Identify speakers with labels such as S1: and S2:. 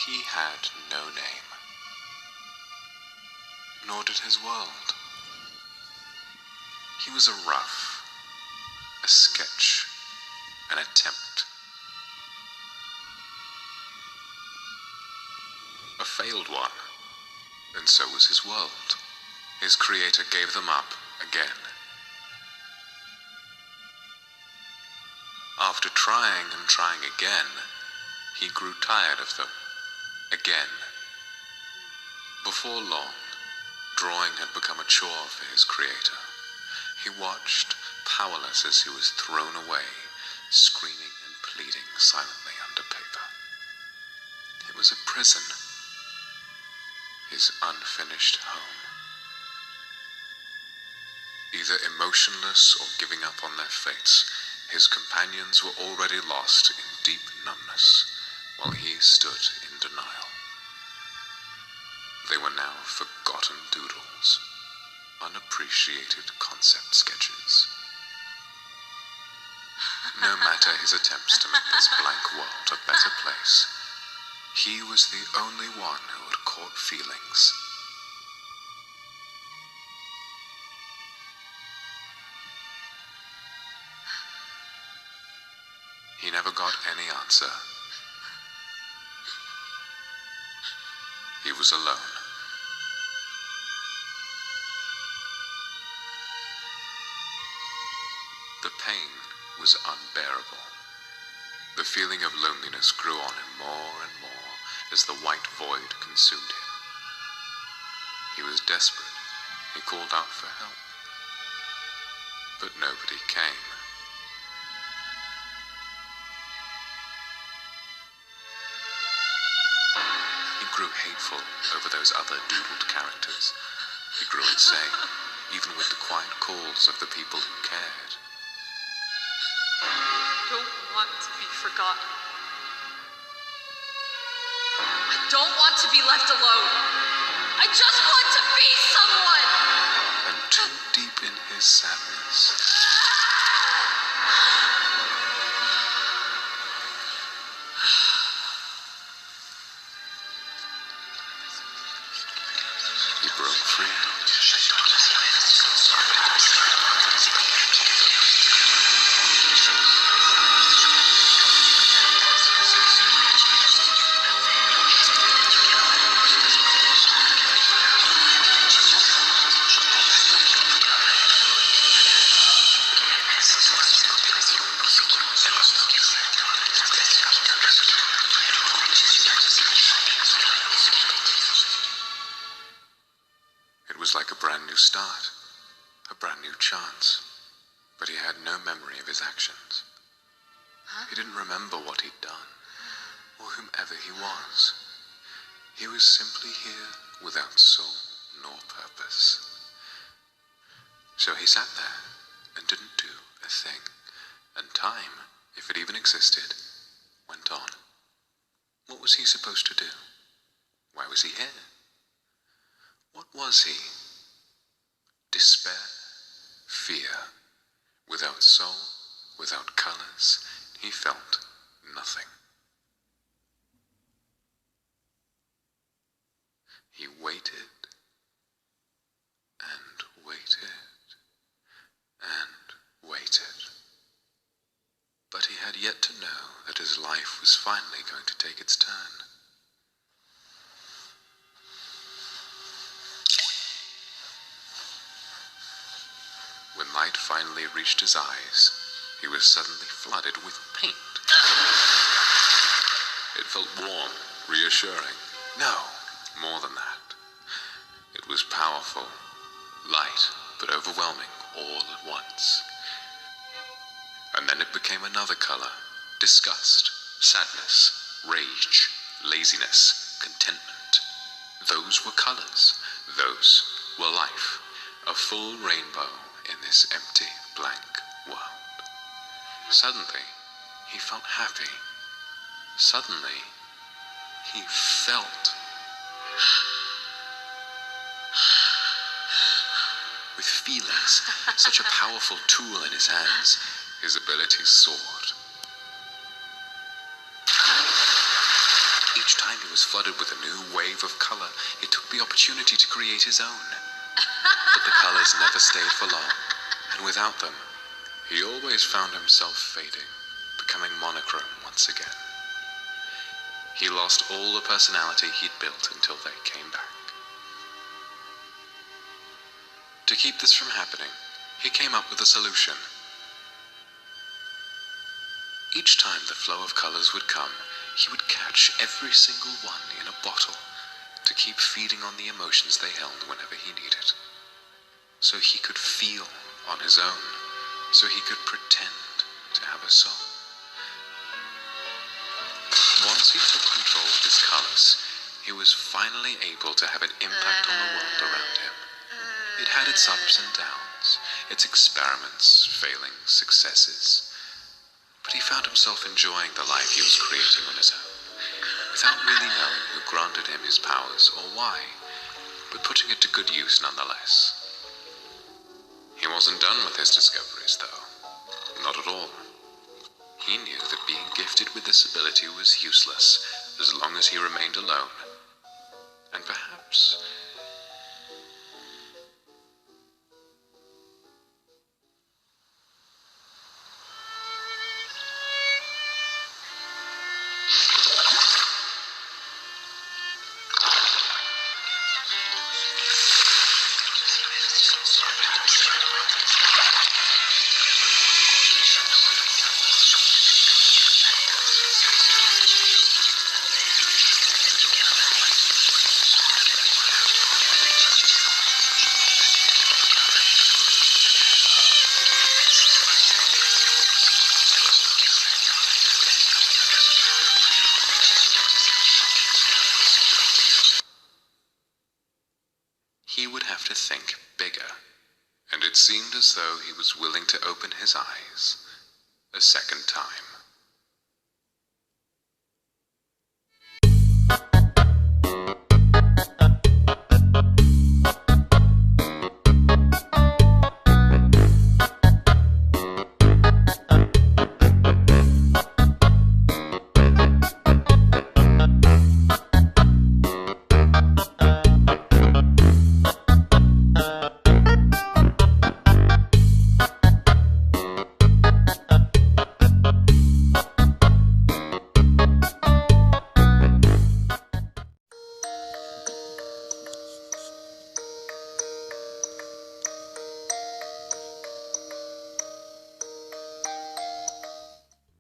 S1: He had no name, nor did his world. He was a rough, a sketch, an attempt. A failed one, and so was his world. His creator gave them up again. After trying and trying again, he grew tired of them, again. Before long, drawing had become a chore for his creator. He watched, powerless as he was thrown away, screaming and pleading silently under paper. It was a prison, his unfinished home. Either emotionless or giving up on their fates, his companions were already lost in deep numbness, while he stood in denial. They were now forgotten doodles, unappreciated concept sketches. No matter his attempts to make this blank world a better place, he was the only one who had caught feelings. He never got any answer. He was alone. The pain was unbearable. The feeling of loneliness grew on him more and more as the white void consumed him. He was desperate. He called out for help. But nobody came. He grew hateful over those other doodled characters. He grew insane, even with the quiet calls of the people who cared.
S2: I don't want to be forgotten. I don't want to be left alone. I just want to be someone!
S1: And too deep in his sadness, he broke free. It was like a brand new start, a brand new chance, but he had no memory of his actions. He didn't remember what he'd done, or whomever he was. He was simply here without soul nor purpose. So he sat there and didn't do a thing, and time, if it even existed, went on. What was he supposed to do? Why was he here? What was he? Despair, fear. Without soul, without colors, he felt nothing. He waited and waited and waited. But he had yet to know that his life was finally going to take its turn. When light finally reached his eyes, he was suddenly flooded with paint. It felt warm, reassuring. No, more than that. It was powerful, light, but overwhelming all at once. And then it became another color: disgust, sadness, rage, laziness, contentment. Those were colors. Those were life. A full rainbow in this empty, blank world. Suddenly, he felt happy. Suddenly, he felt. With feelings, such a powerful tool in his hands, his abilities soared. Each time he was flooded with a new wave of color, he took the opportunity to create his own. But the colors never stayed for long, and without them, he always found himself fading, becoming monochrome once again. He lost all the personality he'd built until they came back. To keep this from happening, he came up with a solution. Each time the flow of colors would come, he would catch every single one in a bottle to keep feeding on the emotions they held whenever he needed. So he could feel on his own, so he could pretend to have a soul. Once he took control of his colors, he was finally able to have an impact on the world around him. It had its ups and downs, its experiments, failings, successes. But he found himself enjoying the life he was creating on his own, without really knowing who granted him his powers or why, but putting it to good use nonetheless. He wasn't done with his discoveries, though. Not at all. He knew that being gifted with this ability was useless as long as he remained alone. And perhaps he would have to think bigger, and it seemed as though he was willing to open his eyes a second time.